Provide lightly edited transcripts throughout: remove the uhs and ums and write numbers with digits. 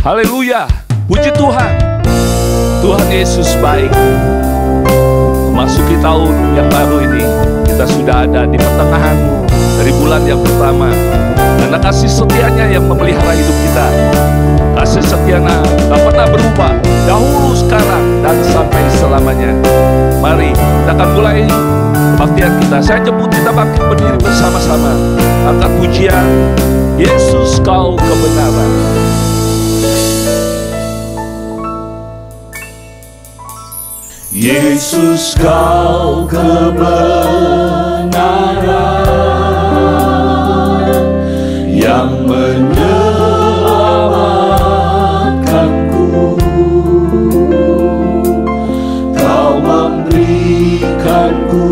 Haleluya, puji Tuhan. Tuhan Yesus baik. Memasuki tahun yang baru ini, kita sudah ada di pertengahan dari bulan yang pertama. Karena kasih setianya yang memelihara hidup kita. Kasih setianya tak pernah berubah, dahulu, sekarang, dan sampai selamanya. Mari kita akan mulai kebaktian kita. Saya jemput kita bangkit berdiri bersama-sama. Angkat pujian, Yesus kau kebenaran. Yesus kau kebenaran yang menyelamatkanku. Kau memberikanku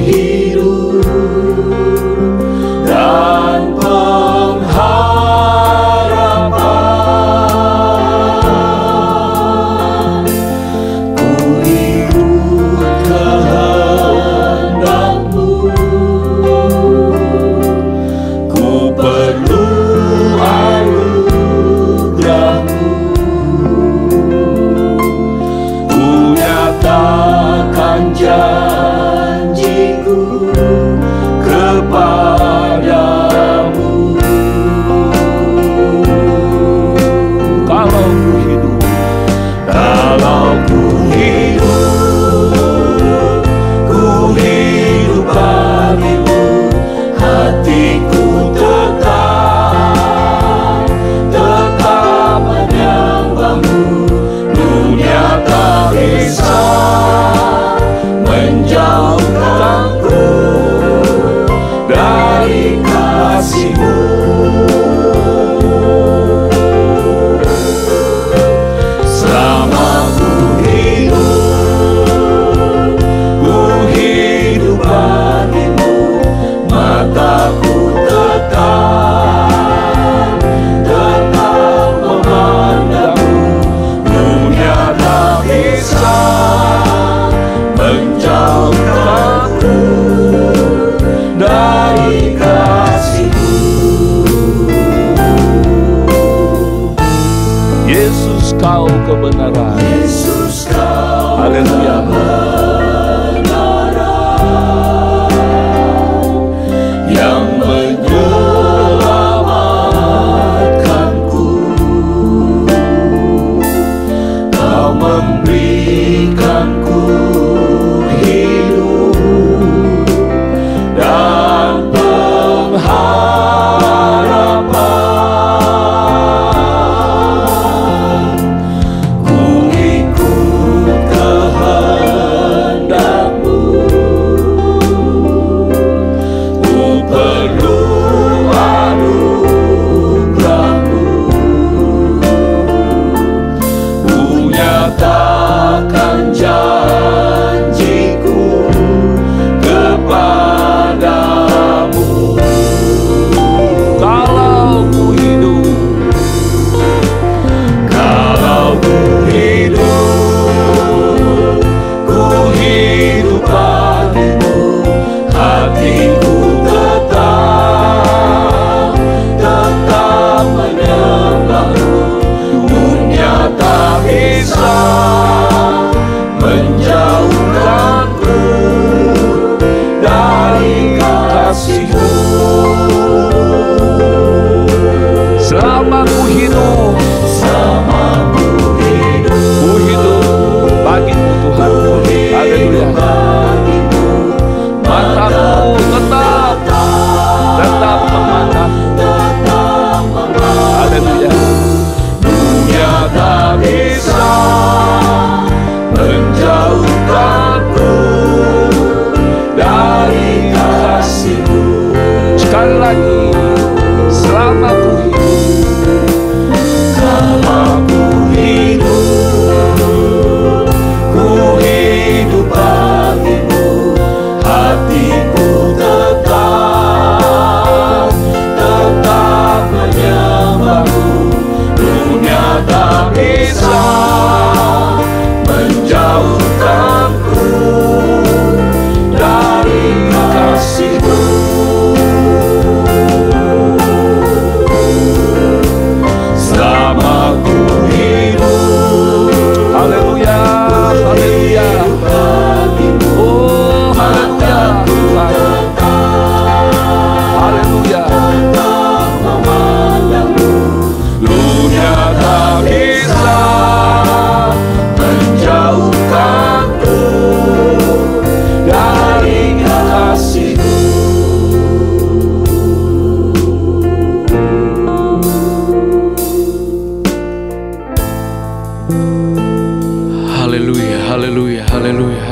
hidup dan pengharapan. Ku ikut kehendak-Mu, ku perlu anugerah-Mu. Ku nyatakan janjiku kepadamu. Kalau ku hidup, Kalau ku hidup bagimu, hatiku tetap menyembah-Mu. Dunia tak bisa menjauhkanku dari kasih-Mu. Selama ku hidup bagimu, mataku tetap memandang-Mu. Dunia tak bisa menjauhkanku dari kasih-Mu. Yesus kau kebenaran. Yesus kau Haleluya. kebenaran yang menyelamatkanku. Kau memberikanku hidup dan pengharapan. Ku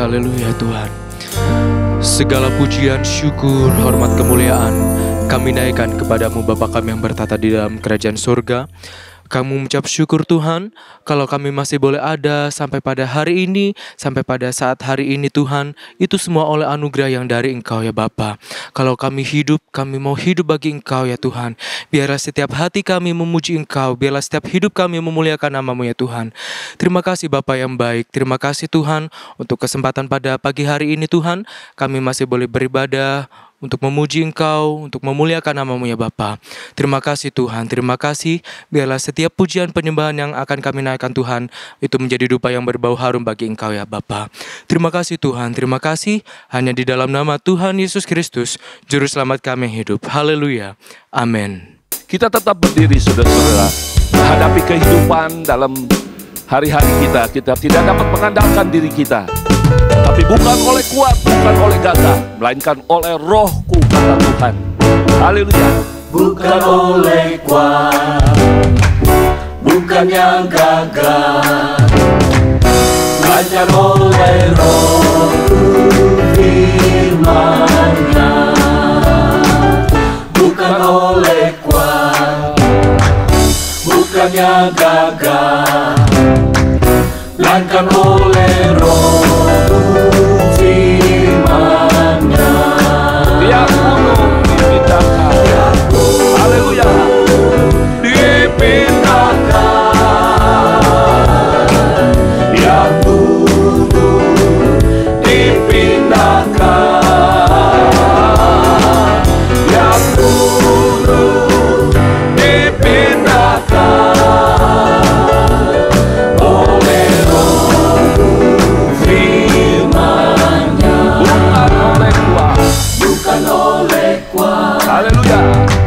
Haleluya Tuhan. Segala pujian, syukur, hormat, kemuliaan kami naikkan kepadamu Bapa kami yang bertata di dalam kerajaan surga. Kami mengucap syukur Tuhan, kalau kami masih boleh ada sampai pada hari ini, sampai pada saat hari ini Tuhan, itu semua oleh anugerah yang dari Engkau ya Bapa. Kalau kami hidup, kami mau hidup bagi Engkau ya Tuhan. Biarlah setiap hati kami memuji Engkau, biarlah setiap hidup kami memuliakan nama-Mu ya Tuhan. Terima kasih Bapa yang baik, terima kasih Tuhan untuk kesempatan pada pagi hari ini Tuhan. Kami masih boleh beribadah, untuk memuji Engkau, untuk memuliakan nama-Mu ya Bapa. Terima kasih Tuhan, terima kasih. Biarlah setiap pujian penyembahan yang akan kami naikkan Tuhan, itu menjadi dupa yang berbau harum bagi Engkau ya Bapa. Terima kasih Tuhan, terima kasih. Hanya di dalam nama Tuhan Yesus Kristus, Juru Selamat kami yang hidup. Haleluya, amin. Kita tetap berdiri saudara-saudara, menghadapi kehidupan dalam hari-hari kita. Kita tidak dapat mengandalkan diri kita, tapi bukan oleh kuat, bukan oleh gagah, melainkan oleh Roh-Ku, kata Tuhan. Haleluya. Bukan oleh kuat, bukan yang gagah, melainkan oleh Roh-Ku, firman-Nya. Bukan oleh kuat, bukan yang gagah, melainkan oleh Roh-Ku, firman-Nya. Tiap gunung dipindahkan. Haleluya. Dipindahkan, yang gunung dipindahkan, yang gunung dipindahkan oleh Roh-Ku, firman-Nya. Bukan oleh kuat, Bukan oleh kuat, haleluya,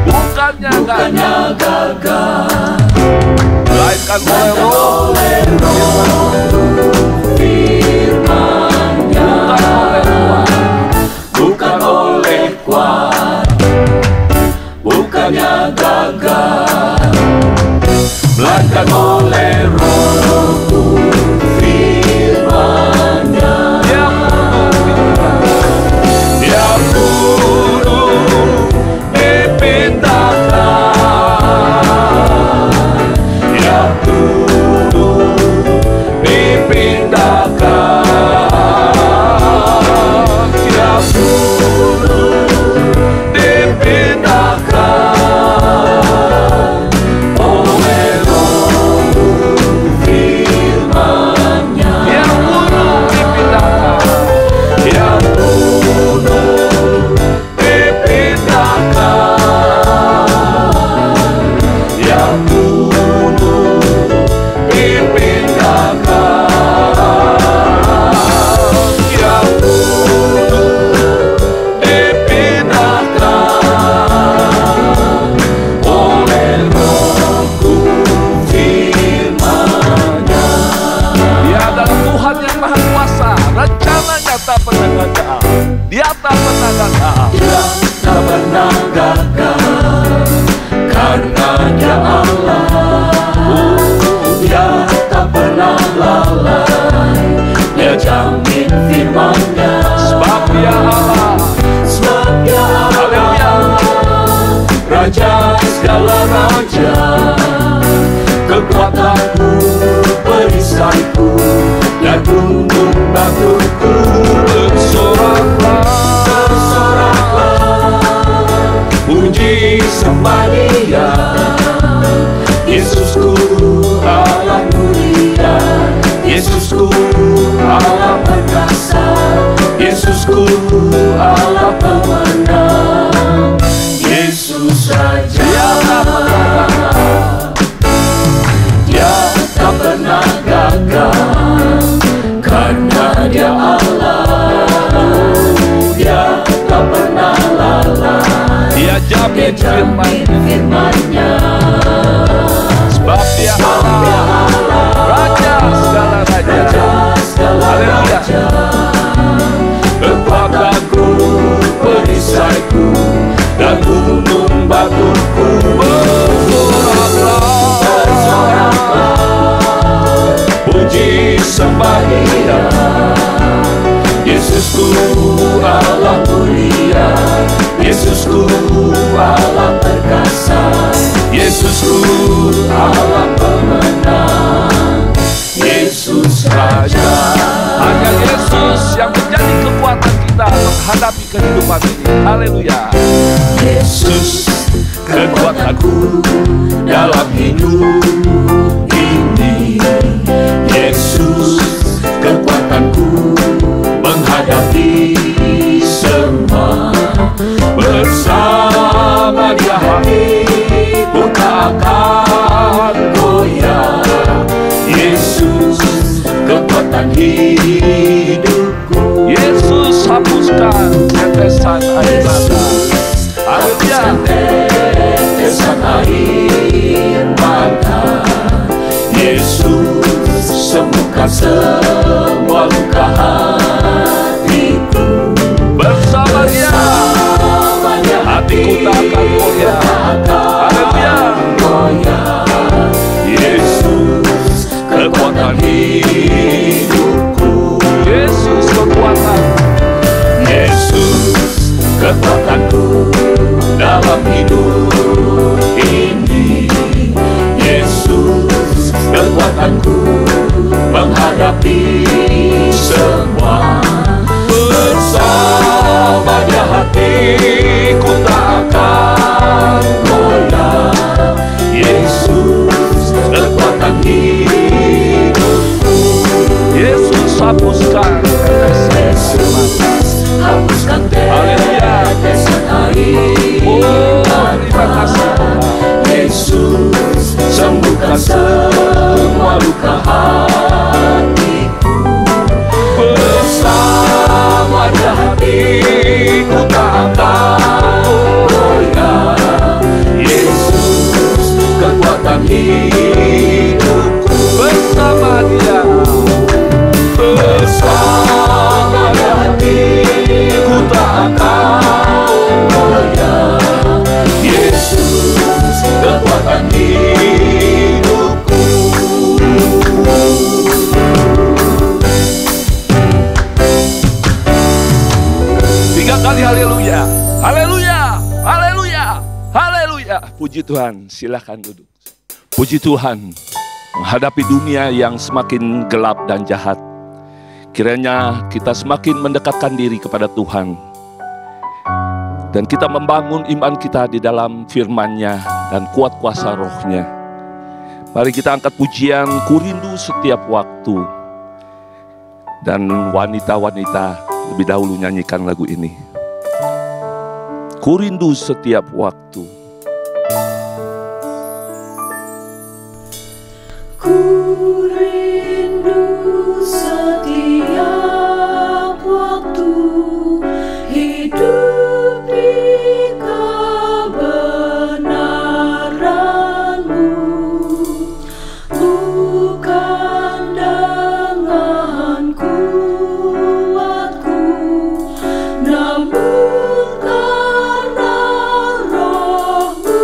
bukannya bukannya gagah, melainkan oleh Roh, firman-Nya. bukan oleh kuat, Bukan oleh kuat, bukannya gagah, melainkan oleh Roh-Ku, firman-Nya. tiap gunung dipindahkan, Yang gunung dipindahkan, tiap gunung dipindahkan oleh Roh-Ku, firman-Nya. tiap gunung dipindahkan, Yang gunung dipindahkan, yang gunung dipindahkan, tiap gunung dipindahkan oleh Roh-Ku, firman-Nya. Dia adalah Tuhan yang Maha Kuasa, rencananya tak pernah gagal. Dia tak pernah gagal. Dia tak pernah gagal, karena Dia Allah. Dia tak pernah lalai, Dia jamin firman-Nya. Sebab Dia Allah, Sebab Dia haleluya. Allah, Raja segala raja, kekuatanku, perisaiku, dan gunung batuku. Bersoraklah, puji sembah Dia. Yesusku Allah mulia, Yesusku Allah perkasa, Yesusku Allah pemenang. Yesus saja, Dia tak pernah gagal, karena Dia Allah. Dia tak pernah lalai, Dia Dia jamin jamin firman-Nya. Sebab Dia Allah, Raja segala raja, haleluya. Kekuatanku, perisaiku, dan gunung batuku. Bersoraklah, puji sembah Dia. Yesusku Allah mulia, Yesusku Allah perkasa, Yesusku Allah pemenang, Yesus Raja. Hanya Yesus yang menjadi kekuatan kita menghadapi kehidupan ini. Haleluya. Yesus kekuatanku dalam hidup ini, Yesus kekuatanku menghadapi semua. Bersama Dia hatiku tak akan goyah, Yesus kekuatan hidupku. Yesus hapuskan tetesan air mata. Haleluya. Tetesan air mata, Yesus sembuhkan semua luka hatiku. Bersama Dia hatiku tak akan goyah. Haleluya. Yesus kekuatan hidupku, Yesus kekuatan. Yesus kekuatanku dalam hidup ini, Yesus kekuatanku menghadapi semua. Bersama Dia hatiku tak akan goyah, Yesus kekuatan hidupku. Yesus hapuskan tetesan air mata. Hapuskan tetesan air Terima kasih Tuhan. Yesus sembuhkan semua luka hatiku. Bersama Dia hatiku tak akan goyah, Yesus kekuatan hidupku. Bersama Dia. Bersama Dia hatiku tak akan goyah, Yesus kekuatan hidupku. 3 kali haleluya. Haleluya. Haleluya. Haleluya. Puji Tuhan. Silakan duduk. Puji Tuhan. Menghadapi dunia yang semakin gelap dan jahat, kiranya kita semakin mendekatkan diri kepada Tuhan. Dan kita membangun iman kita di dalam firman-Nya dan kuat kuasa roh-Nya. Mari kita angkat pujian Ku Rindu Setiap Waktu. Dan wanita-wanita lebih dahulu nyanyikan lagu ini. Ku rindu setiap waktu. Ku rindu setiap waktu hidup di kebenaran-Mu, bukan dengan kuatku, namun karena Roh-Mu.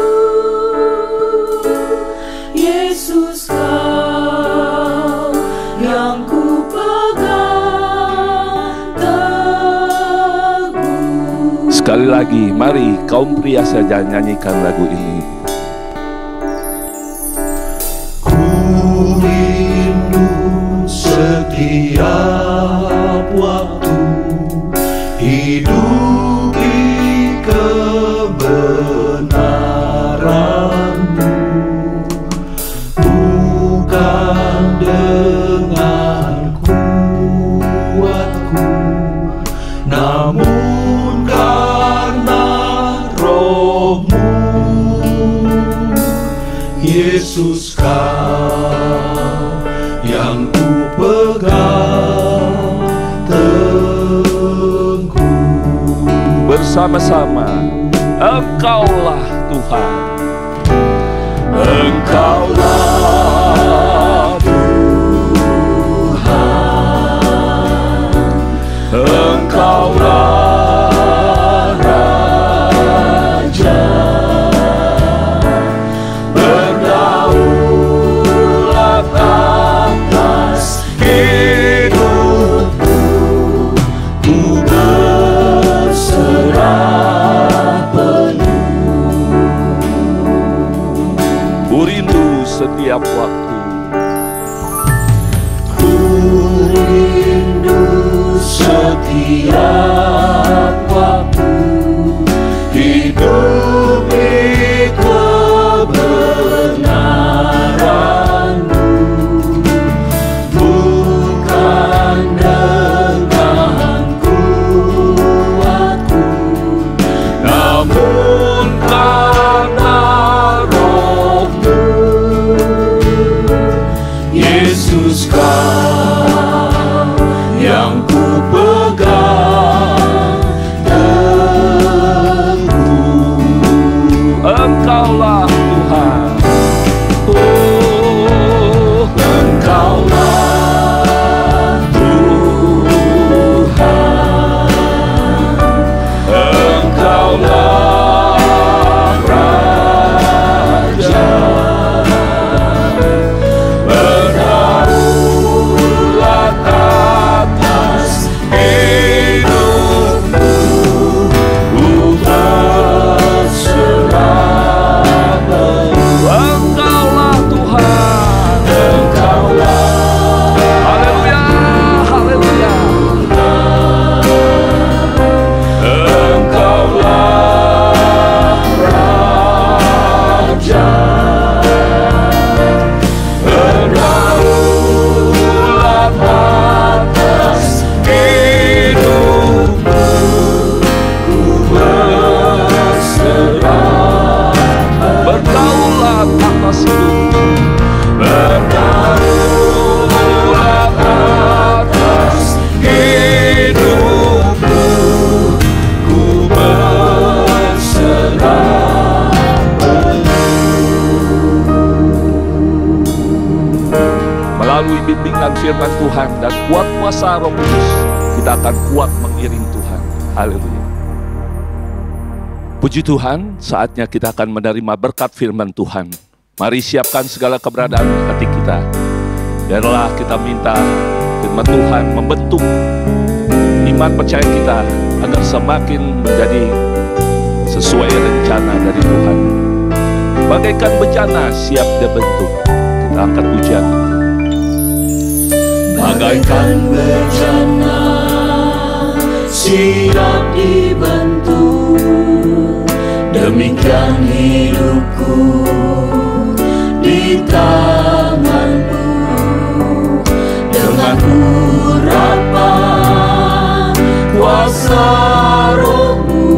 Yesus, Kau yang ku pegang teguh. Sekali lagi, mari kaum pria saja nyanyikan lagu ini. Ku rindu setiap waktu hidup di kebenaran-Mu, bukan dengan kuatku, namun karena Roh-Mu. Yesus, Kau yang ku pegang teguh. Bersama-sama, Engkaulah Tuhan. Engkaulah Tuhan, Engkaulah Raja, berdaulat atas hidupku. Ku setiap waktu hidupi kebenaran-Mu, bukan dengan kuatku, namun karena Roh-Mu. Yesus, Kau yang ku pegang teguh. Engkaulah Tuhan. Oh, Engkaulah Tuhan, Engkaulah Raja, berdaulat atas hidupku, ku berserah penuh. Engkaulah Tuhan. Engkaulah Haleluya, haleluya. Engkaulah Raja, berdaulat atas hidupku, ku berserah Berdaulat atas hidupku. berdaulat atas hidupku, ku berserah Melalui bimbingan firman Tuhan dan kuat kuasa Roh Kudus, kita akan kuat mengiring Tuhan. Haleluya. Puji Tuhan, saatnya kita akan menerima berkat firman Tuhan. Mari siapkan segala keberadaan di hati kita. Biarlah kita minta firman Tuhan membentuk iman percaya kita agar semakin menjadi sesuai rencana dari Tuhan. Bagaikan bencana siap dibentuk. Kita angkat pujian. bagaikan bencana siap dibentuk, demikian hidupku di tangan-Mu, dengan urapan kuasa Roh-Mu,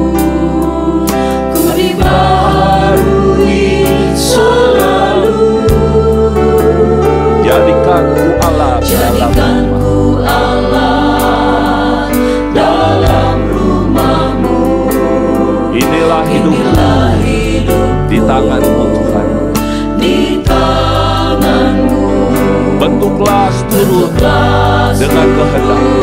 ku dibaharui selalu. Jadikanku Allah Jadikanku Allah dalam rumah-Mu. Inilah hidupku Inilah hidupku di tangan-Mu Tuhan. di tangan-Mu. Bentuklah seturut Bentuklah dengan kehendak-Mu.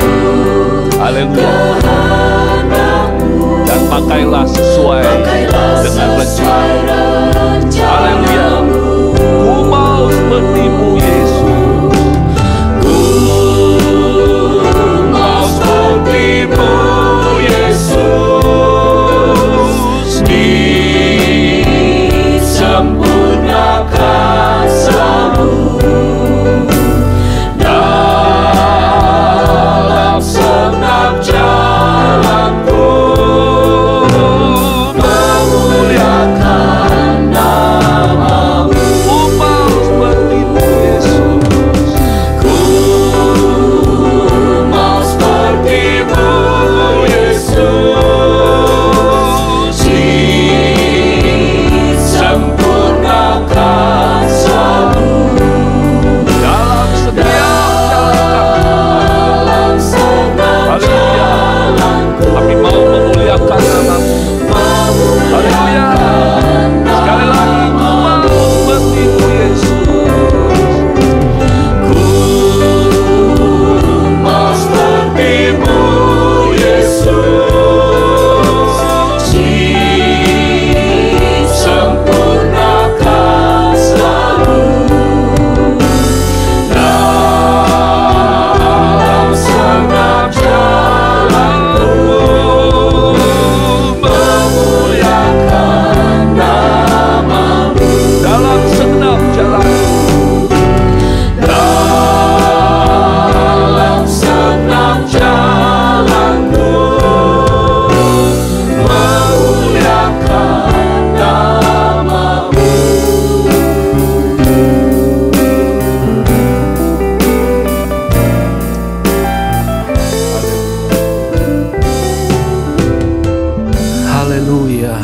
Haleluya. kehendak-Mu. Dan pakailah sesuai Pakailah dengan sesuai rencana. Haleluya. rencana-Mu. Ku mau seperti-Mu Yesus. Ku mau seperti-Mu Yesus, disempurnakan selalu dalam senam jalanku, memuliakan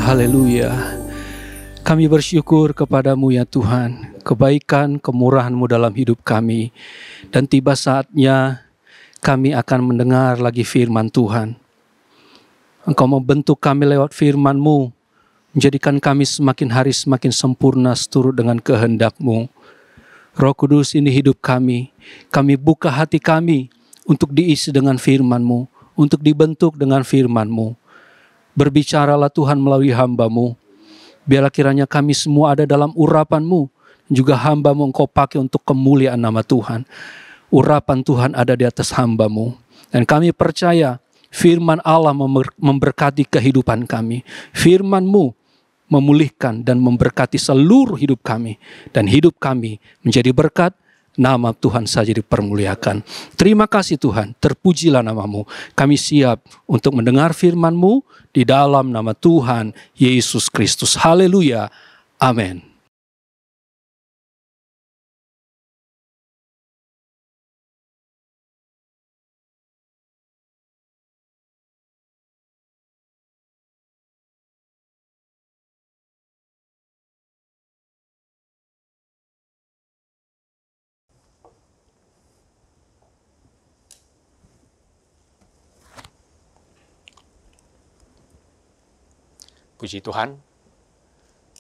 Haleluya. Kami bersyukur kepadamu ya Tuhan, kebaikan, kemurahan-Mu dalam hidup kami. Dan tiba saatnya kami akan mendengar lagi firman Tuhan. Engkau membentuk kami lewat firman-Mu, menjadikan kami semakin hari semakin sempurna seturut dengan kehendak-Mu. Roh Kudus, ini hidup kami buka hati kami untuk diisi dengan firman-Mu, untuk dibentuk dengan firman-Mu. Berbicaralah Tuhan melalui hamba-Mu. Biarlah kiranya kami semua ada dalam urapan-Mu, juga hamba-Mu Engkau pakai untuk kemuliaan nama Tuhan. Urapan Tuhan ada di atas hamba-Mu. Dan kami percaya firman Allah memberkati kehidupan kami. Firman-Mu memulihkan dan memberkati seluruh hidup kami. Dan hidup kami menjadi berkat, nama Tuhan saja dipermuliakan. Terima kasih Tuhan, terpujilah nama-Mu. Kami siap untuk mendengar firman-Mu di dalam nama Tuhan Yesus Kristus. Haleluya. Amin. Puji Tuhan,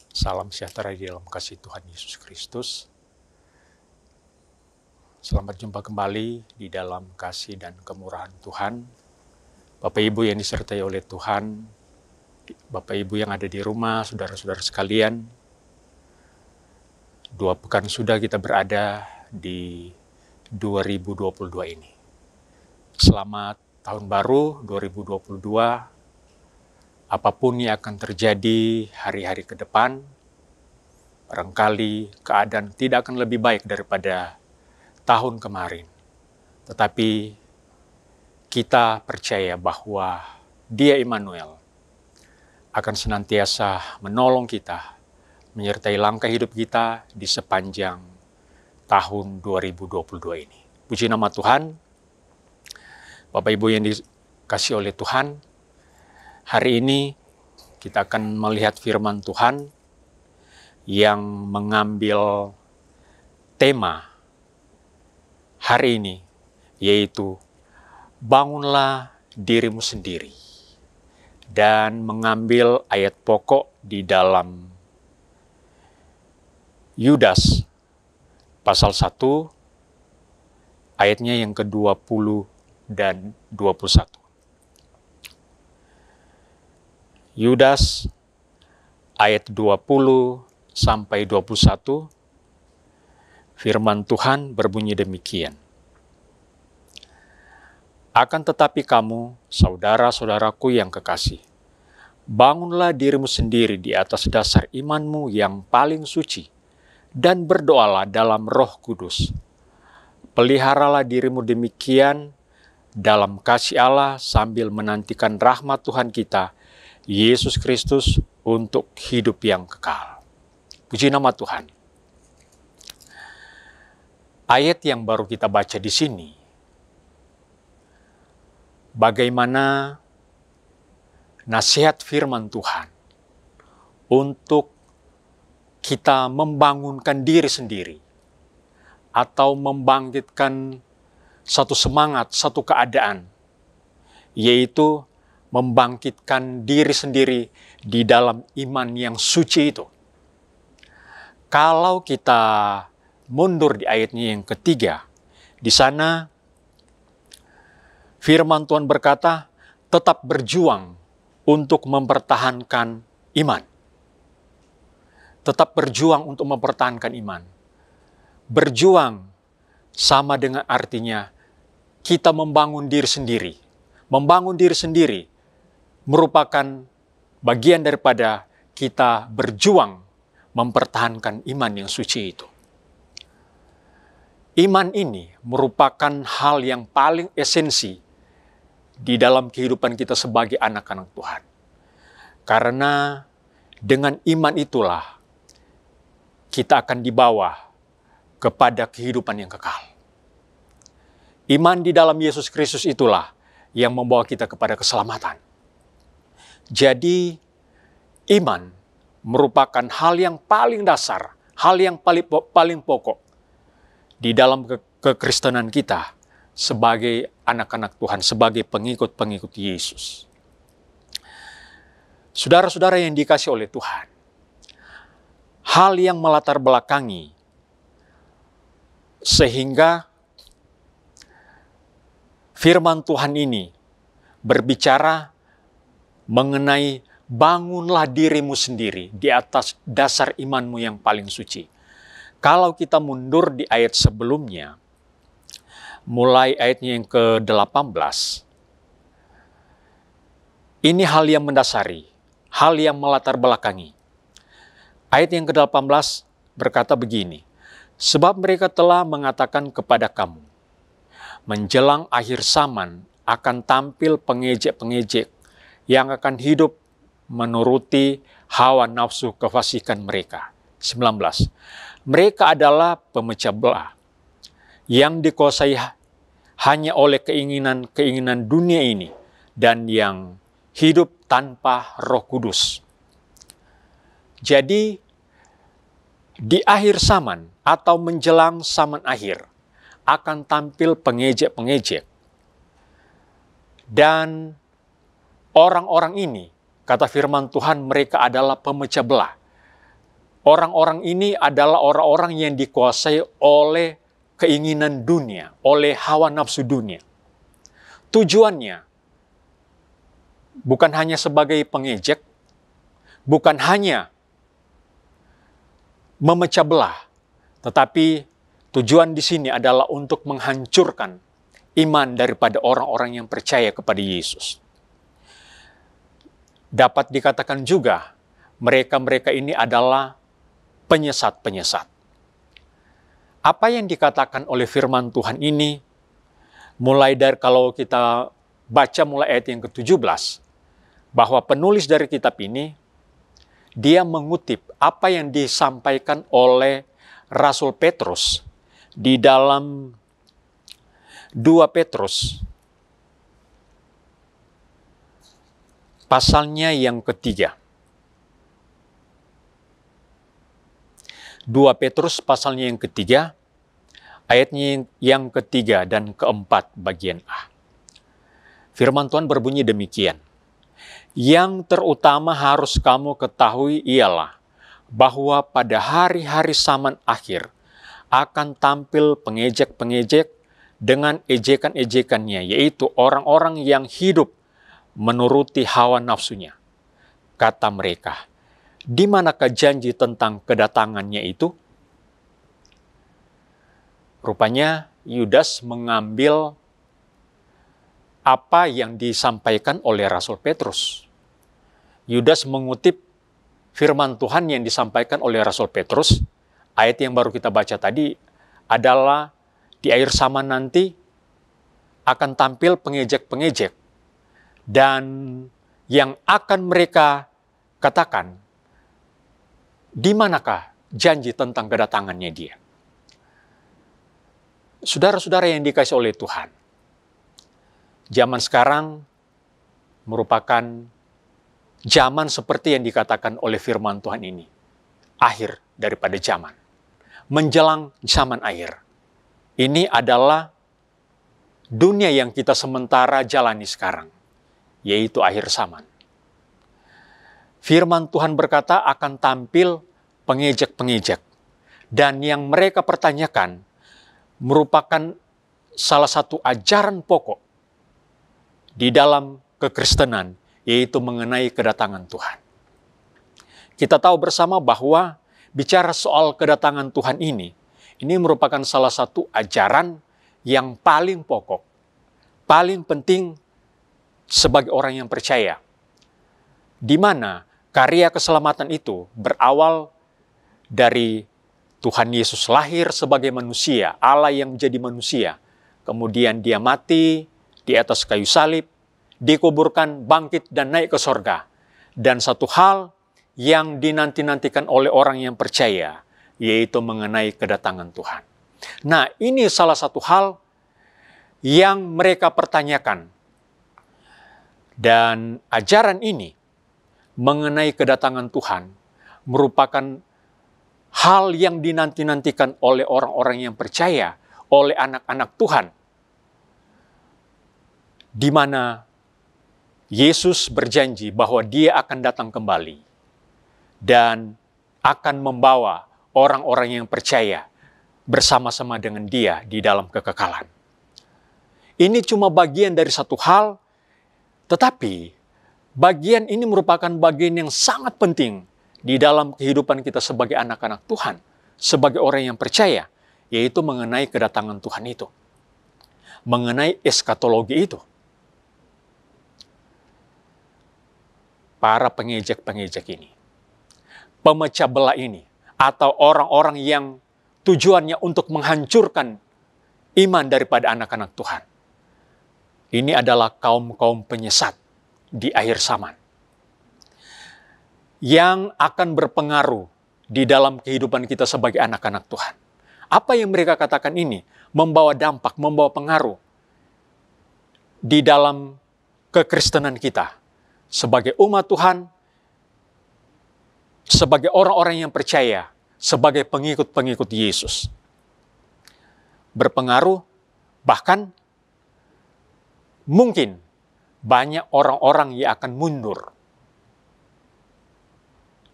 salam sejahtera di dalam kasih Tuhan Yesus Kristus. Selamat jumpa kembali di dalam kasih dan kemurahan Tuhan. Bapak Ibu yang disertai oleh Tuhan, Bapak Ibu yang ada di rumah, saudara-saudara sekalian, 2 pekan sudah kita berada di 2022 ini. Selamat tahun baru 2022. Apapun yang akan terjadi hari-hari ke depan, barangkali keadaan tidak akan lebih baik daripada tahun kemarin. Tetapi kita percaya bahwa Dia Immanuel akan senantiasa menolong kita, menyertai langkah hidup kita di sepanjang tahun 2022 ini. Puji nama Tuhan, Bapak Ibu yang dikasihi oleh Tuhan, hari ini kita akan melihat firman Tuhan yang mengambil tema hari ini, yaitu bangunlah dirimu sendiri, dan mengambil ayat pokok di dalam Yudas pasal 1 ayatnya yang ke-20 dan 21. Yudas ayat 20 sampai 21, firman Tuhan berbunyi demikian. Akan tetapi kamu, saudara-saudaraku yang kekasih, bangunlah dirimu sendiri di atas dasar imanmu yang paling suci, dan berdoalah dalam Roh Kudus. Peliharalah dirimu demikian dalam kasih Allah sambil menantikan rahmat Tuhan kita, Yesus Kristus, untuk hidup yang kekal. Puji nama Tuhan. Ayat yang baru kita baca di sini, bagaimana nasihat firman Tuhan untuk kita membangunkan diri sendiri atau membangkitkan satu semangat, satu keadaan, yaitu membangkitkan diri sendiri di dalam iman yang suci itu. Kalau kita mundur di ayatnya yang ketiga, di sana firman Tuhan berkata, tetap berjuang untuk mempertahankan iman. Tetap berjuang untuk mempertahankan iman. Berjuang sama dengan artinya kita membangun diri sendiri. Membangun diri sendiri merupakan bagian daripada kita berjuang mempertahankan iman yang suci itu. Iman ini merupakan hal yang paling esensi di dalam kehidupan kita sebagai anak-anak Tuhan. Karena dengan iman itulah kita akan dibawa kepada kehidupan yang kekal. Iman di dalam Yesus Kristus itulah yang membawa kita kepada keselamatan. Jadi, iman merupakan hal yang paling dasar, hal yang paling pokok di dalam kekristenan kita sebagai anak-anak Tuhan, sebagai pengikut-pengikut Yesus. Saudara-saudara yang dikasihi oleh Tuhan, hal yang melatar belakangi sehingga firman Tuhan ini berbicara mengenai bangunlah dirimu sendiri di atas dasar imanmu yang paling suci. Kalau kita mundur di ayat sebelumnya, mulai ayatnya yang ke-18, ini hal yang mendasari, hal yang melatar belakangi. Ayat yang ke-18 berkata begini, sebab mereka telah mengatakan kepada kamu, menjelang akhir zaman akan tampil pengejek-pengejek yang akan hidup menuruti hawa nafsu kefasikan mereka. 19. Mereka adalah pemecah belah yang dikuasai hanya oleh keinginan-keinginan dunia ini dan yang hidup tanpa Roh Kudus. Jadi, di akhir zaman atau menjelang zaman akhir akan tampil pengejek-pengejek. Dan orang-orang ini, kata firman Tuhan, mereka adalah pemecah belah. Orang-orang ini adalah orang-orang yang dikuasai oleh keinginan dunia, oleh hawa nafsu dunia. Tujuannya bukan hanya sebagai pengejek, bukan hanya memecah belah, tetapi tujuan di sini adalah untuk menghancurkan iman daripada orang-orang yang percaya kepada Yesus. Dapat dikatakan juga, mereka-mereka ini adalah penyesat-penyesat. Apa yang dikatakan oleh firman Tuhan ini, mulai dari kalau kita baca mulai ayat yang ke-17, bahwa penulis dari kitab ini, dia mengutip apa yang disampaikan oleh Rasul Petrus di dalam 2 Petrus pasalnya yang ketiga. 2 Petrus pasalnya yang ketiga, ayatnya yang ketiga dan keempat bagian A. Firman Tuhan berbunyi demikian. Yang terutama harus kamu ketahui ialah bahwa pada hari-hari zaman akhir akan tampil pengejek-pengejek dengan ejekan-ejekannya, yaitu orang-orang yang hidup menuruti hawa nafsunya. Kata mereka, di manakah janji tentang kedatangannya itu? Rupanya Yudas mengambil apa yang disampaikan oleh Rasul Petrus. Yudas mengutip firman Tuhan yang disampaikan oleh Rasul Petrus. Ayat yang baru kita baca tadi adalah di akhir zaman nanti akan tampil pengejek-pengejek. Dan yang akan mereka katakan, di manakah janji tentang kedatangannya dia? Saudara-saudara yang dikasihi oleh Tuhan, zaman sekarang merupakan zaman seperti yang dikatakan oleh firman Tuhan ini. Akhir daripada zaman. Menjelang zaman akhir. Ini adalah dunia yang kita sementara jalani sekarang, yaitu akhir zaman. Firman Tuhan berkata akan tampil pengejek-pengejek. Dan yang mereka pertanyakan merupakan salah satu ajaran pokok di dalam kekristenan, yaitu mengenai kedatangan Tuhan. Kita tahu bersama bahwa bicara soal kedatangan Tuhan ini merupakan salah satu ajaran yang paling pokok, paling penting sebagai orang yang percaya, di mana karya keselamatan itu berawal dari Tuhan Yesus lahir sebagai manusia, Allah yang menjadi manusia. Kemudian dia mati di atas kayu salib, dikuburkan, bangkit, dan naik ke sorga. Dan satu hal yang dinanti-nantikan oleh orang yang percaya, yaitu mengenai kedatangan Tuhan. Nah, ini salah satu hal yang mereka pertanyakan. Dan ajaran ini mengenai kedatangan Tuhan merupakan hal yang dinanti-nantikan oleh orang-orang yang percaya, oleh anak-anak Tuhan, di mana Yesus berjanji bahwa Dia akan datang kembali dan akan membawa orang-orang yang percaya bersama-sama dengan Dia di dalam kekekalan. Ini cuma bagian dari satu hal, tetapi bagian ini merupakan bagian yang sangat penting di dalam kehidupan kita sebagai anak-anak Tuhan, sebagai orang yang percaya, yaitu mengenai kedatangan Tuhan itu, mengenai eskatologi itu. Para pengejek-pengejek ini, pemecah belah ini, atau orang-orang yang tujuannya untuk menghancurkan iman daripada anak-anak Tuhan, ini adalah kaum-kaum penyesat di akhir zaman yang akan berpengaruh di dalam kehidupan kita sebagai anak-anak Tuhan. Apa yang mereka katakan ini membawa dampak, membawa pengaruh di dalam kekristenan kita sebagai umat Tuhan, sebagai orang-orang yang percaya, sebagai pengikut-pengikut Yesus. Berpengaruh, bahkan mungkin banyak orang-orang yang akan mundur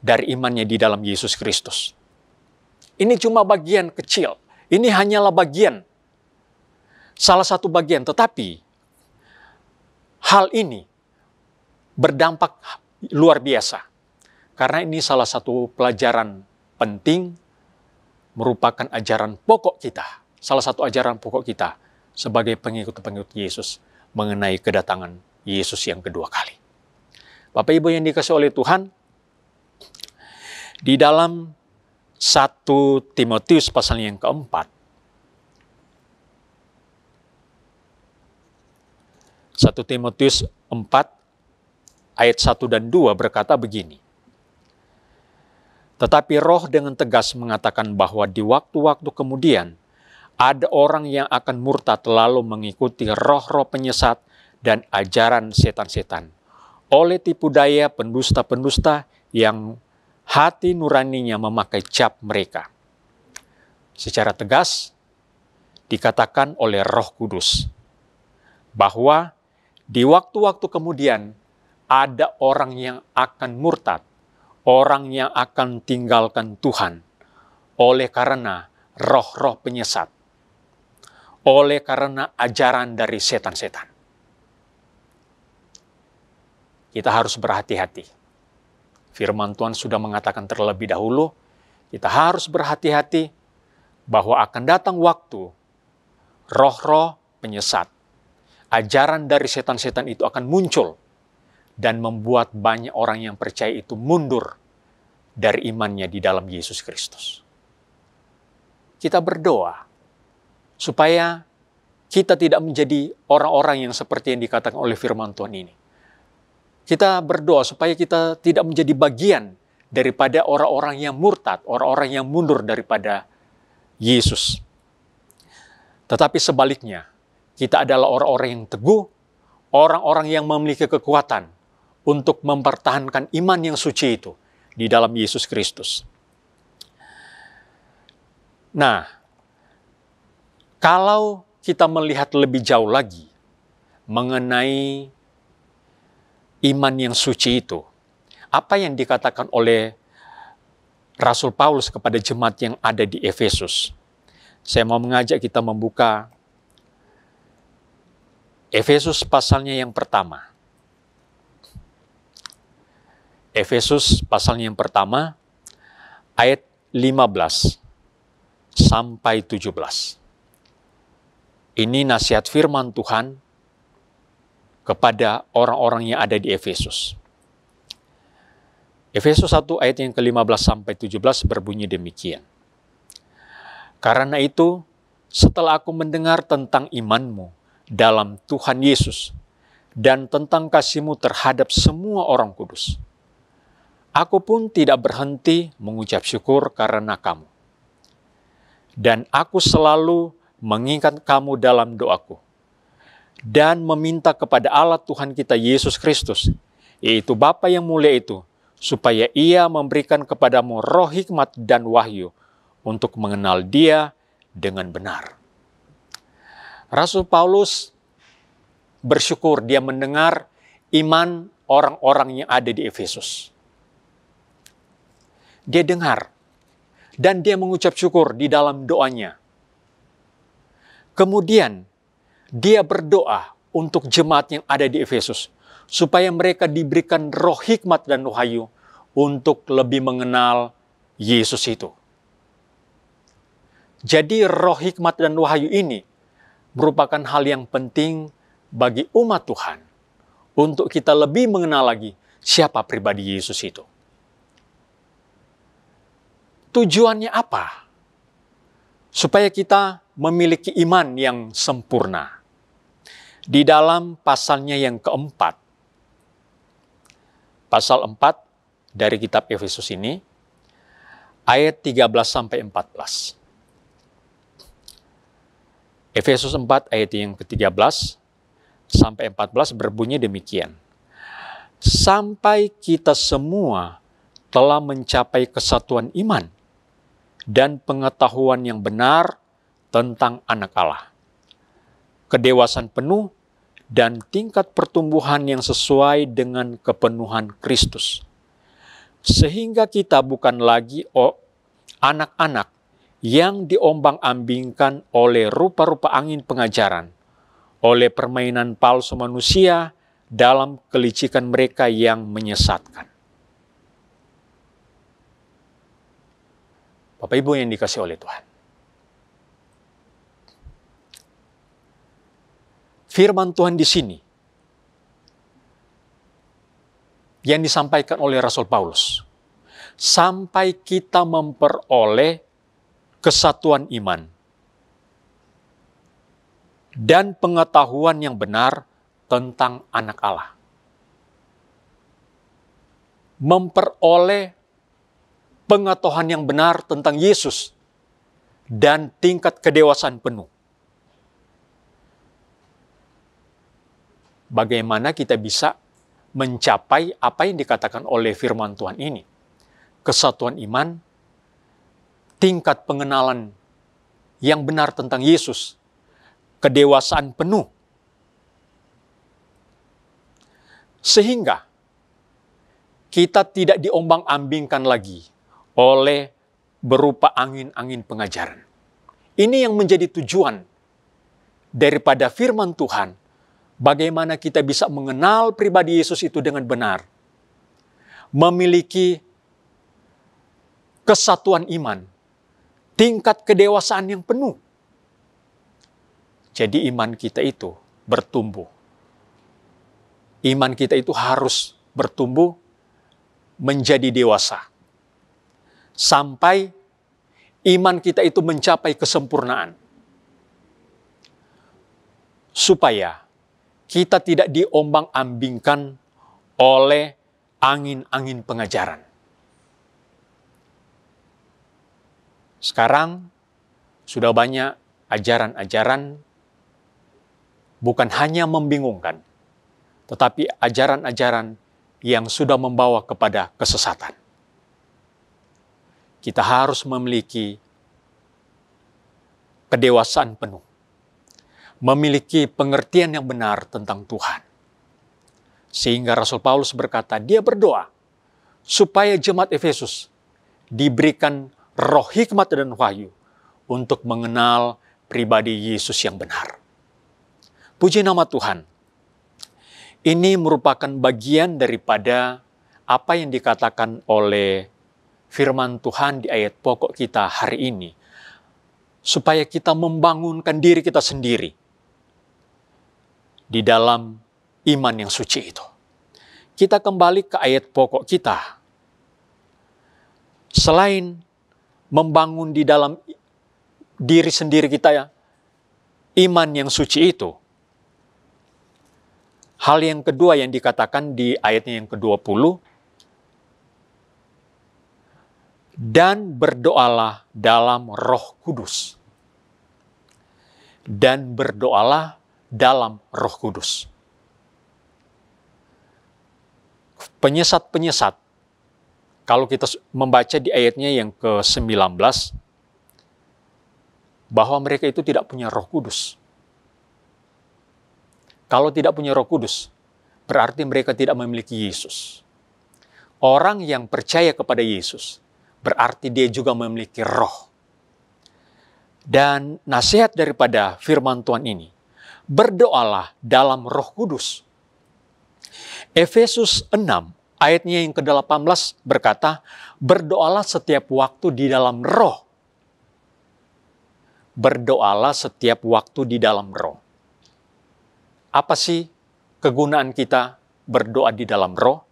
dari imannya di dalam Yesus Kristus. Ini cuma bagian kecil. Ini hanyalah bagian, salah satu bagian. Tetapi hal ini berdampak luar biasa. Karena ini salah satu pelajaran penting, merupakan ajaran pokok kita. Salah satu ajaran pokok kita sebagai pengikut-pengikut Yesus mengenai kedatangan Yesus yang kedua kali. Bapak Ibu yang dikasihi oleh Tuhan, di dalam 1 Timotius pasal yang keempat, 1 Timotius 4 ayat 1 dan 2 berkata begini, "Tetapi Roh dengan tegas mengatakan bahwa di waktu-waktu kemudian ada orang yang akan murtad lalu mengikuti roh-roh penyesat dan ajaran setan-setan, oleh tipu daya pendusta-pendusta yang hati nuraninya memakai cap mereka." Secara tegas dikatakan oleh Roh Kudus bahwa di waktu-waktu kemudian ada orang yang akan murtad, orang yang akan tinggalkan Tuhan oleh karena roh-roh penyesat, oleh karena ajaran dari setan-setan. Kita harus berhati-hati. Firman Tuhan sudah mengatakan terlebih dahulu, kita harus berhati-hati bahwa akan datang waktu roh-roh penyesat, ajaran dari setan-setan itu akan muncul dan membuat banyak orang yang percaya itu mundur dari imannya di dalam Yesus Kristus. Kita berdoa supaya kita tidak menjadi orang-orang yang seperti yang dikatakan oleh firman Tuhan ini. Kita berdoa supaya kita tidak menjadi bagian daripada orang-orang yang murtad, orang-orang yang mundur daripada Yesus. Tetapi sebaliknya, kita adalah orang-orang yang teguh, orang-orang yang memiliki kekuatan untuk mempertahankan iman yang suci itu di dalam Yesus Kristus. Nah, kalau kita melihat lebih jauh lagi mengenai iman yang suci itu, apa yang dikatakan oleh Rasul Paulus kepada jemaat yang ada di Efesus? Saya mau mengajak kita membuka Efesus pasalnya yang pertama. Efesus pasalnya yang pertama, ayat 15 sampai 17. Ini nasihat firman Tuhan kepada orang-orang yang ada di Efesus. Efesus 1 ayat yang ke-15 sampai 17 berbunyi demikian. "Karena itu, setelah aku mendengar tentang imanmu dalam Tuhan Yesus dan tentang kasihmu terhadap semua orang kudus, aku pun tidak berhenti mengucap syukur karena kamu. Dan aku selalu mengingat kamu dalam doaku dan meminta kepada Allah Tuhan kita Yesus Kristus, yaitu Bapa yang mulia itu, supaya Ia memberikan kepadamu roh hikmat dan wahyu untuk mengenal Dia dengan benar. Rasul Paulus bersyukur dia mendengar iman orang-orang yang ada di Efesus. Dia dengar dan dia mengucap syukur di dalam doanya. Kemudian dia berdoa untuk jemaat yang ada di Efesus supaya mereka diberikan roh hikmat dan wahyu untuk lebih mengenal Yesus itu. Jadi roh hikmat dan wahyu ini merupakan hal yang penting bagi umat Tuhan untuk kita lebih mengenal lagi siapa pribadi Yesus itu. Tujuannya apa? Supaya kita memiliki iman yang sempurna. Di dalam pasalnya yang keempat, pasal 4 dari kitab Efesus ini, ayat 13-14. Efesus 4 ayat yang ke-13 sampai 14 berbunyi demikian. Sampai kita semua telah mencapai kesatuan iman dan pengetahuan yang benar tentang Anak Allah, kedewasaan penuh dan tingkat pertumbuhan yang sesuai dengan kepenuhan Kristus. Sehingga kita bukan lagi anak-anak yang diombang-ambingkan oleh rupa-rupa angin pengajaran, oleh permainan palsu manusia dalam kelicikan mereka yang menyesatkan. Bapak Ibu yang dikasihi oleh Tuhan. Firman Tuhan di sini yang disampaikan oleh Rasul Paulus, sampai kita memperoleh kesatuan iman dan pengetahuan yang benar tentang Anak Allah. Memperoleh pengetahuan yang benar tentang Yesus dan tingkat kedewasaan penuh. Bagaimana kita bisa mencapai apa yang dikatakan oleh firman Tuhan ini? Kesatuan iman, tingkat pengenalan yang benar tentang Yesus, kedewasaan penuh. Sehingga kita tidak diombang-ambingkan lagi oleh berupa angin-angin pengajaran. Ini yang menjadi tujuan daripada firman Tuhan. Bagaimana kita bisa mengenal pribadi Yesus itu dengan benar. Memiliki kesatuan iman, tingkat kedewasaan yang penuh. Jadi iman kita itu bertumbuh. Iman kita itu harus bertumbuh menjadi dewasa. Sampai iman kita itu mencapai kesempurnaan. Supaya kita tidak diombang-ambingkan oleh angin-angin pengajaran. Sekarang sudah banyak ajaran-ajaran bukan hanya membingungkan, tetapi ajaran-ajaran yang sudah membawa kepada kesesatan. Kita harus memiliki kedewasaan penuh, memiliki pengertian yang benar tentang Tuhan. Sehingga Rasul Paulus berkata, dia berdoa supaya jemaat Efesus diberikan roh hikmat dan wahyu untuk mengenal pribadi Yesus yang benar. Puji nama Tuhan. Ini merupakan bagian daripada apa yang dikatakan oleh firman Tuhan di ayat pokok kita hari ini. Supaya kita membangunkan diri kita sendiri di dalam iman yang suci itu. Kita kembali ke ayat pokok kita. Selain membangun di dalam diri sendiri kita ya, iman yang suci itu. Hal yang kedua yang dikatakan di ayatnya yang ke-20, dan berdoalah dalam Roh Kudus. Dan berdoalah dalam Roh Kudus. Penyesat-penyesat Kalau kita membaca di ayatnya yang ke-19, bahwa mereka itu tidak punya Roh Kudus. Kalau tidak punya Roh Kudus, berarti mereka tidak memiliki Yesus. Orang yang percaya kepada Yesus, berarti dia juga memiliki roh. Dan nasihat daripada firman Tuhan ini, berdoalah dalam Roh Kudus. Efesus 6 ayatnya yang ke-18 berkata, berdoalah setiap waktu di dalam roh. Berdoalah setiap waktu di dalam roh. Apa sih kegunaan kita berdoa di dalam roh?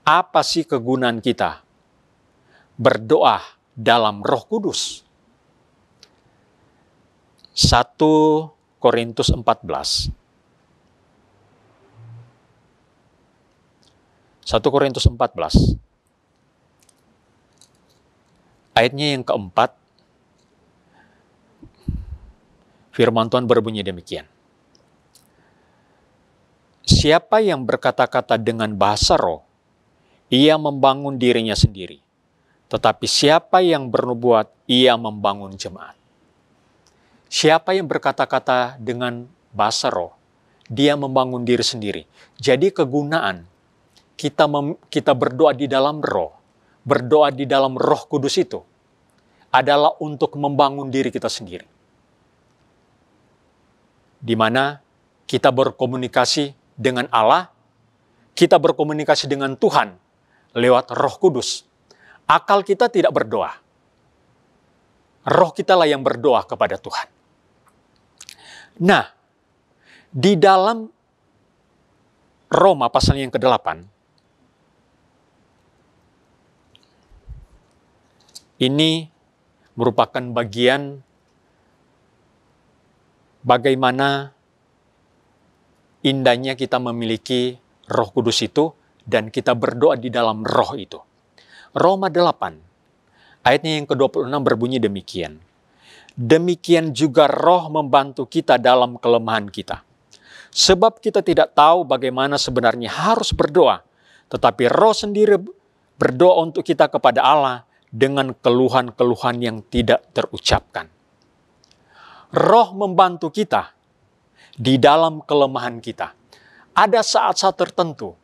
Apa sih kegunaan kita berdoa dalam Roh Kudus? 1 Korintus 14. 1 Korintus 14. Ayatnya yang keempat, firman Tuhan berbunyi demikian. Siapa yang berkata-kata dengan bahasa roh, ia membangun dirinya sendiri. Tetapi siapa yang bernubuat, ia membangun jemaat. Siapa yang berkata-kata dengan bahasa roh, dia membangun diri sendiri. Jadi kegunaan kita berdoa di dalam roh, berdoa di dalam Roh Kudus itu adalah untuk membangun diri kita sendiri. Di mana kita berkomunikasi dengan Allah, kita berkomunikasi dengan Tuhan lewat Roh Kudus. Akal kita tidak berdoa. Roh kita lah yang berdoa kepada Tuhan. Nah, di dalam Roma pasal yang ke-8, ini merupakan bagian bagaimana indahnya kita memiliki Roh Kudus itu dan kita berdoa di dalam roh itu. Roma 8, ayatnya yang ke-26 berbunyi demikian. Demikian juga roh membantu kita dalam kelemahan kita. Sebab kita tidak tahu bagaimana sebenarnya harus berdoa, tetapi roh sendiri berdoa untuk kita kepada Allah dengan keluhan-keluhan yang tidak terucapkan. Roh membantu kita di dalam kelemahan kita. Ada saat-saat tertentu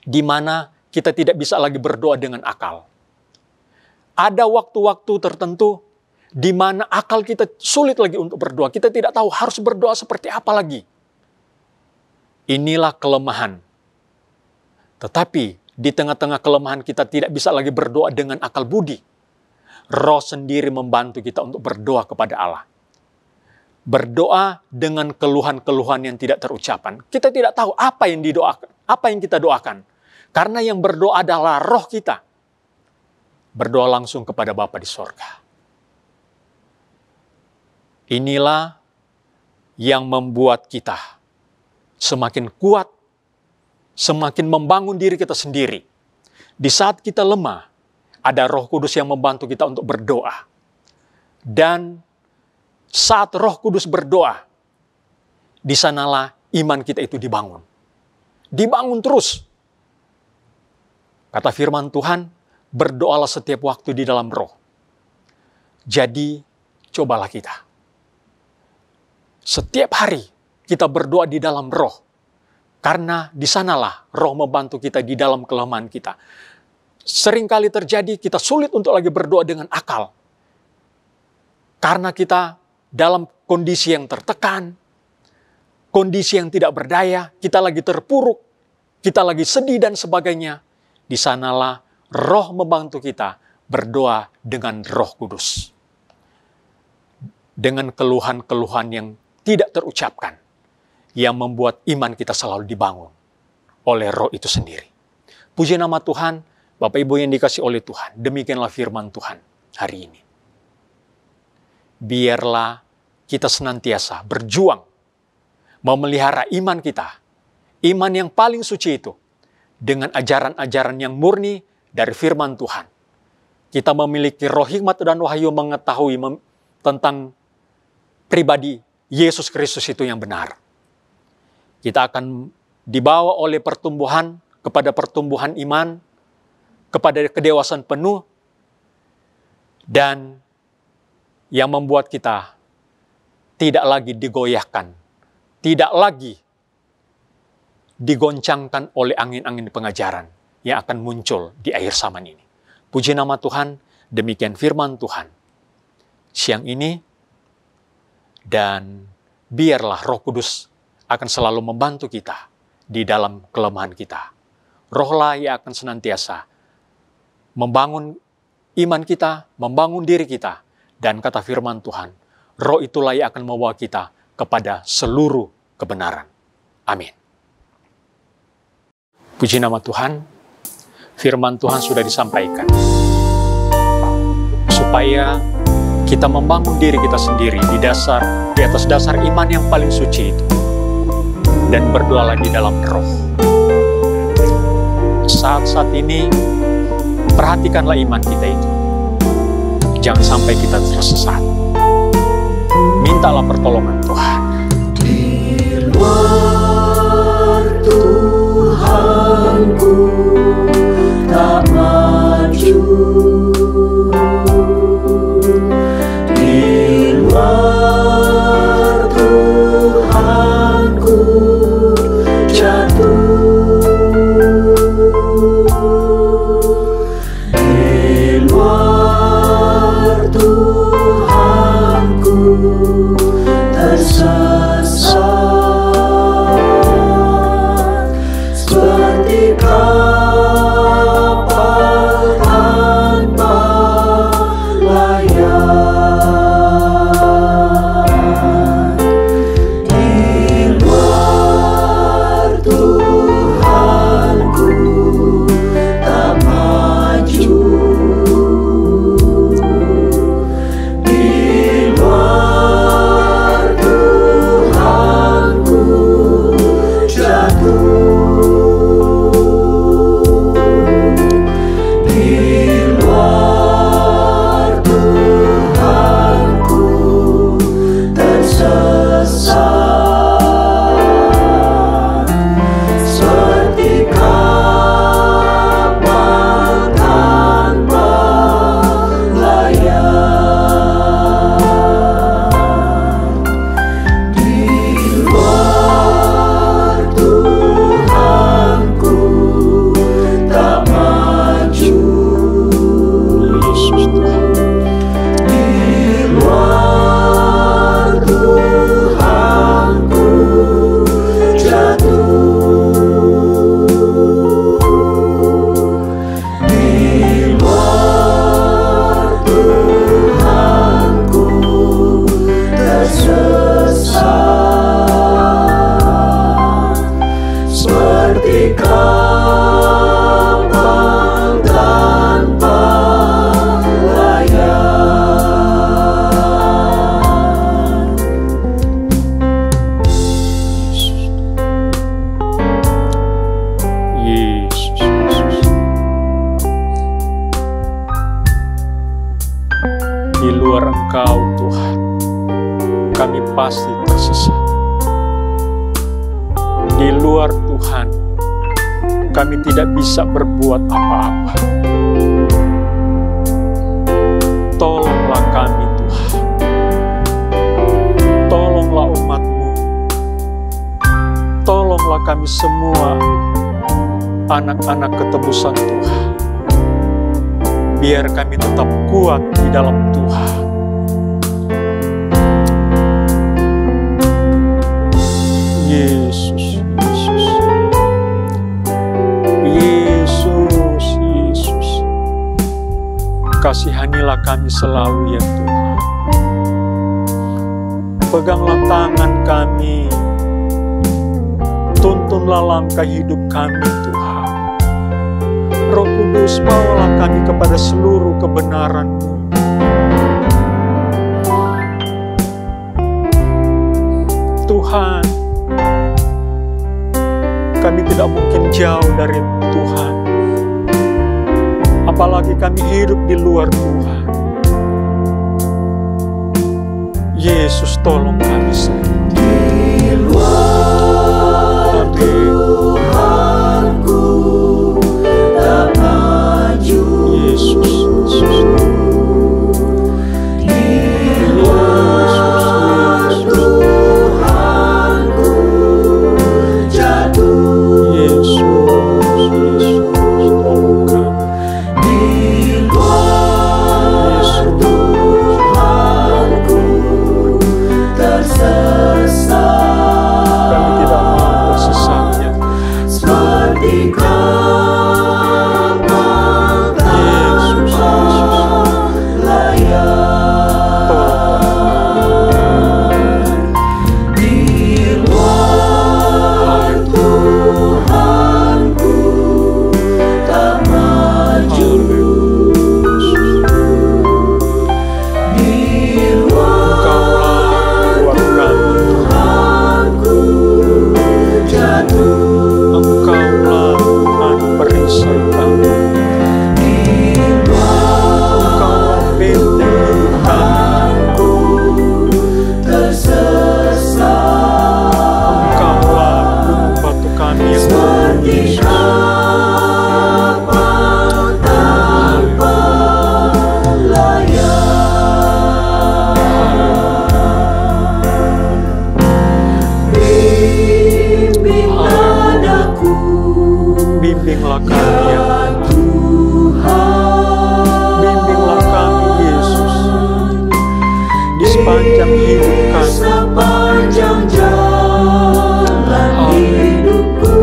di mana kita tidak bisa lagi berdoa dengan akal. Ada waktu-waktu tertentu di mana akal kita sulit lagi untuk berdoa. Kita tidak tahu harus berdoa seperti apa lagi. Inilah kelemahan. Tetapi di tengah-tengah kelemahan kita tidak bisa lagi berdoa dengan akal budi. Roh sendiri membantu kita untuk berdoa kepada Allah. Berdoa dengan keluhan-keluhan yang tidak terucapkan. Kita tidak tahu apa yang didoakan, apa yang kita doakan. Karena yang berdoa adalah roh kita. Berdoa langsung kepada Bapa di sorga. Inilah yang membuat kita semakin kuat, semakin membangun diri kita sendiri. Di saat kita lemah, ada Roh Kudus yang membantu kita untuk berdoa. Dan saat Roh Kudus berdoa, di sanalah iman kita itu dibangun. Dibangun terus. Kata firman Tuhan, berdoalah setiap waktu di dalam roh. Jadi, cobalah kita. Setiap hari kita berdoa di dalam roh. Karena di sanalah roh membantu kita di dalam kelemahan kita. Seringkali terjadi kita sulit untuk lagi berdoa dengan akal. Karena kita dalam kondisi yang tertekan, kondisi yang tidak berdaya, kita lagi terpuruk, kita lagi sedih dan sebagainya. Di sanalah roh membantu kita berdoa dengan Roh Kudus. Dengan keluhan-keluhan yang tidak terucapkan, yang membuat iman kita selalu dibangun oleh roh itu sendiri. Puji nama Tuhan, Bapak Ibu yang dikasih oleh Tuhan, demikianlah firman Tuhan hari ini. Biarlah kita senantiasa berjuang, memelihara iman kita, iman yang paling suci itu, dengan ajaran-ajaran yang murni dari firman Tuhan. Kita memiliki roh hikmat dan wahyu mengetahui tentang pribadi Yesus Kristus itu yang benar. Kita akan dibawa oleh pertumbuhan kepada pertumbuhan iman, kepada kedewasaan penuh, dan yang membuat kita tidak lagi digoyahkan, tidak lagi digoncangkan oleh angin-angin pengajaran yang akan muncul di akhir zaman ini. Puji nama Tuhan, demikian firman Tuhan siang ini, dan biarlah Roh Kudus akan selalu membantu kita di dalam kelemahan kita. Rohlah yang akan senantiasa membangun iman kita, membangun diri kita, dan kata firman Tuhan, Roh itulah yang akan membawa kita kepada seluruh kebenaran. Amin. Puji nama Tuhan, firman Tuhan sudah disampaikan, supaya kita membangun diri kita sendiri di atas dasar iman yang paling suci itu, dan berdoalah di dalam Roh. Saat-saat ini, perhatikanlah iman kita itu. Jangan sampai kita tersesat. Mintalah pertolongan Tuhan. Di luar Tuhanku tak maju, di luar Tuhanku jatuh, di luar Tuhanku tersesat, seperti kapal tanpa layar. Di luar Tuhanku tak maju, di luar Tuhanku jatuh, di luar Tuhanku tersesat, seperti kapal tanpa layar. Di luar Tuhanku tak maju, di luar Tuhanku jatuh, di luar Tuhanku tersesat, seperti kapal tanpa layar. Yesus. Di luar Engkau, Tuhan, kami pasti tersesat. Di luar Tuhan, kami tidak bisa berbuat apa-apa. Tolonglah kami, Tuhan. Tolonglah umat-Mu. Tolonglah kami semua, anak-anak ketebusan Tuhan. Biar kami tetap kuat di dalam Tuhan. Yesus, Yesus. Yesus, Yesus. Kasihanilah kami selalu ya Tuhan. Peganglah tangan kami. Tuntunlah langkah hidup kami Tuhan. Roh Kudus, bawalah kami kepada seluruh kebenaran-Mu. Tuhan, kami tidak mungkin jauh dari Tuhan. Apalagi kami hidup di luar Tuhan. Yesus, tolong kami semua. Di luar Tuhanku tak maju, di kapal tanpa layar, di luar Tuhanku tak maju, di luar Tuhanku jatuh. Engkaulah Tuhan perisai kami, Engkaulah benteng Tuhanku tersesat, Engkaulah gunung batu kami yang seperti kapal tanpa layar. Bimbinglah daku, bimbinglah kami ya Tuhan, bimbinglah kami Yesus di sepanjang hidup kami. sepanjang jalan hidupku.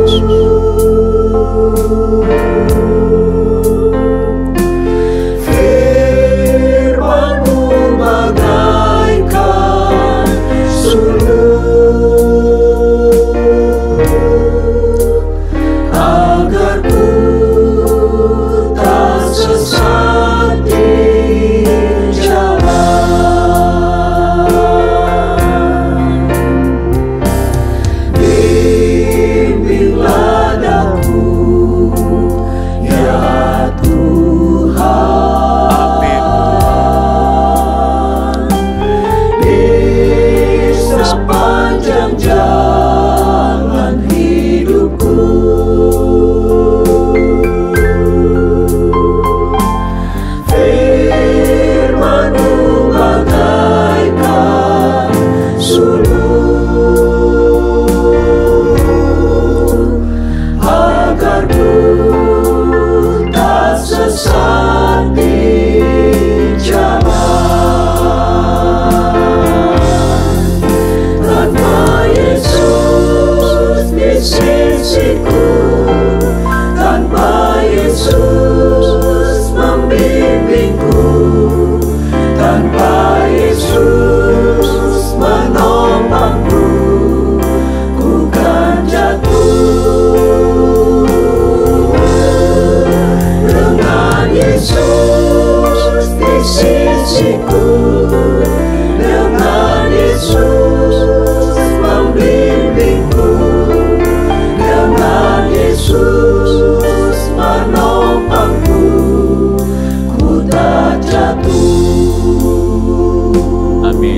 Firman-Mu bagaikan suluh, agar ku tak sesat di jalan. Bimbinglah daku, ya Tuhan, di sepanjang jalan hidupku. Firman-Mu bagaikan suluh, agar ku tak sesat di jalan. Tanpa Yesus di sisiku, tanpa Yesus membimbingku, tanpa Yesus menopangku, ku kan jatuh. Dengan Yesus di sisiku, dengan Yesus membimbingku, dengan Yesus menopangku, ku tak jatuh. Amin.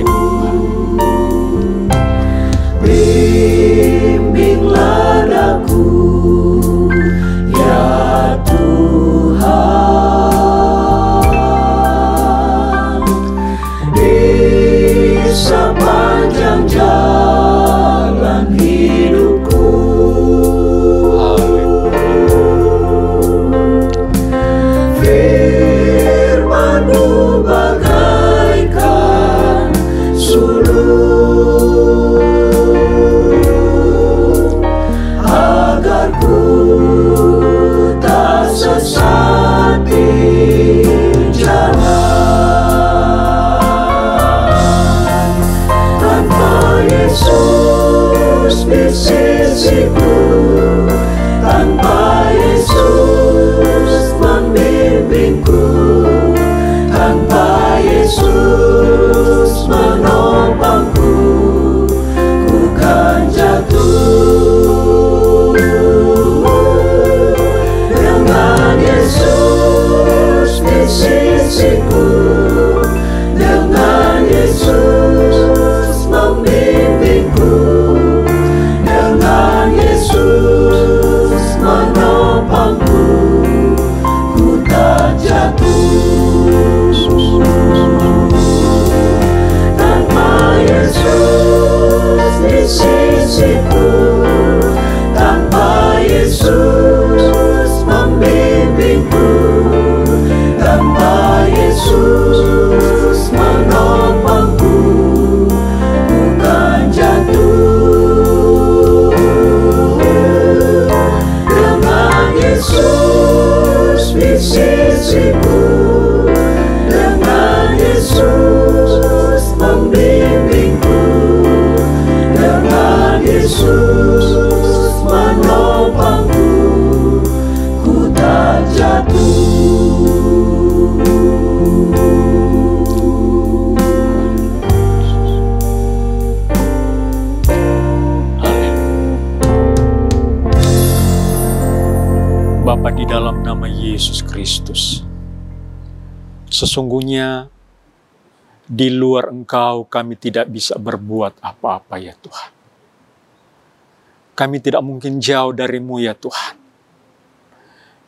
Yesus di sisiku, dengan Yesus membimbingku, dengan Yesus menopangku, ku tak jatuh. Bapa, di dalam nama Yesus Kristus, sesungguhnya di luar Engkau kami tidak bisa berbuat apa-apa ya Tuhan. Kami tidak mungkin jauh dari-Mu ya Tuhan.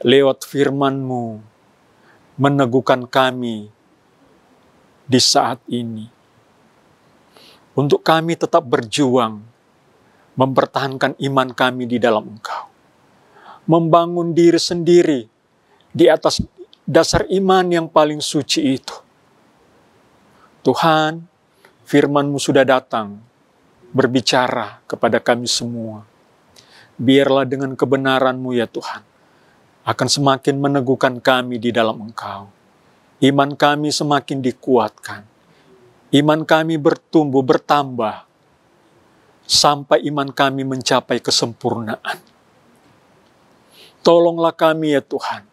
Lewat firman-Mu meneguhkan kami di saat ini. Untuk kami tetap berjuang mempertahankan iman kami di dalam Engkau. Membangun diri sendiri di atas dasar iman yang paling suci itu. Tuhan, firman-Mu sudah datang, berbicara kepada kami semua. Biarlah dengan kebenaran-Mu ya Tuhan, akan semakin meneguhkan kami di dalam Engkau. Iman kami semakin dikuatkan. Iman kami bertumbuh, bertambah, sampai iman kami mencapai kesempurnaan. Tolonglah kami ya Tuhan,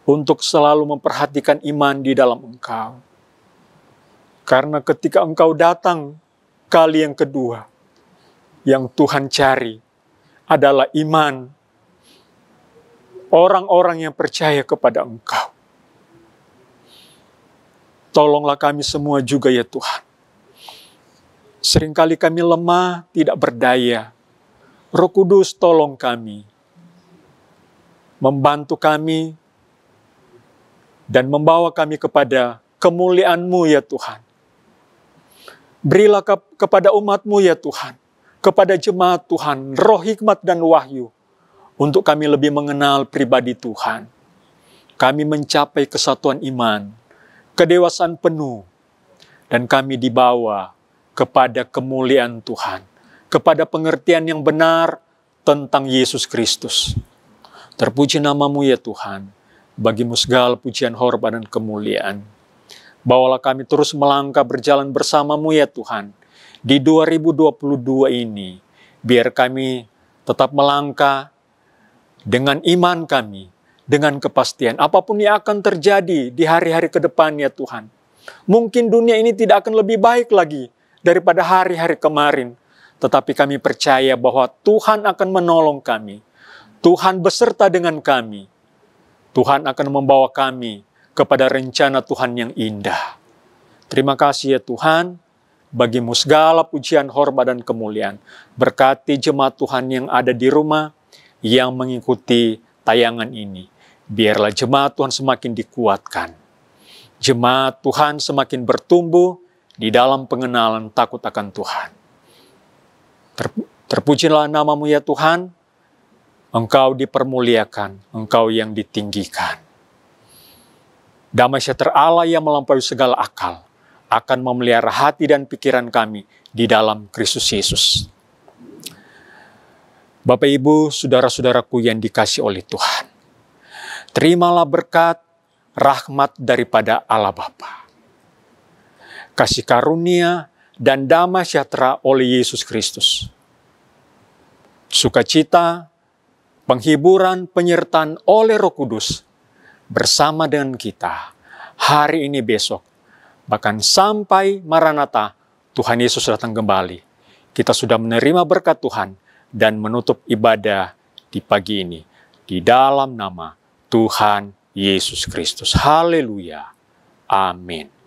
untuk selalu memperhatikan iman di dalam Engkau. Karena ketika Engkau datang kali yang kedua, yang Tuhan cari adalah iman orang-orang yang percaya kepada Engkau. Tolonglah kami semua juga ya Tuhan. Seringkali kami lemah, tidak berdaya. Roh Kudus tolong kami, membantu kami, dan membawa kami kepada kemuliaan-Mu ya Tuhan. Berilah kepada umat-Mu ya Tuhan, kepada jemaat Tuhan, roh hikmat dan wahyu, untuk kami lebih mengenal pribadi Tuhan. Kami mencapai kesatuan iman, kedewasaan penuh, dan kami dibawa kepada kemuliaan Tuhan, kepada pengertian yang benar tentang Yesus Kristus. Terpuji nama-Mu ya Tuhan, bagi-Mu segala pujian, hormat, dan kemuliaan. Bawalah kami terus melangkah berjalan bersama-Mu ya Tuhan, di 2022 ini. Biar kami tetap melangkah dengan iman kami, dengan kepastian. Apapun yang akan terjadi di hari-hari ke depan ya Tuhan. Mungkin dunia ini tidak akan lebih baik lagi daripada hari-hari kemarin. Tetapi kami percaya bahwa Tuhan akan menolong kami. Tuhan beserta dengan kami. Tuhan akan membawa kami kepada rencana Tuhan yang indah. Terima kasih ya Tuhan, bagi-Mu segala pujian, hormat, dan kemuliaan. Berkati jemaat Tuhan yang ada di rumah, yang mengikuti tayangan ini. Biarlah jemaat Tuhan semakin dikuatkan. Jemaat Tuhan semakin bertumbuh di dalam pengenalan takut akan Tuhan. Terpujilah nama-Mu ya Tuhan. Engkau dipermuliakan, Engkau yang ditinggikan. Damai sejahtera Allah yang melampaui segala akal akan memelihara hati dan pikiran kami di dalam Kristus Yesus. Bapak, Ibu, saudara-saudaraku yang dikasihi oleh Tuhan, terimalah berkat, rahmat daripada Allah Bapa, kasih karunia dan damai sejahtera oleh Yesus Kristus, sukacita, penghiburan, penyertaan oleh Roh Kudus bersama dengan kita hari ini, besok, bahkan sampai Maranatha Tuhan Yesus datang kembali. Kita sudah menerima berkat Tuhan dan menutup ibadah di pagi ini di dalam nama Tuhan Yesus Kristus. Haleluya. Amin.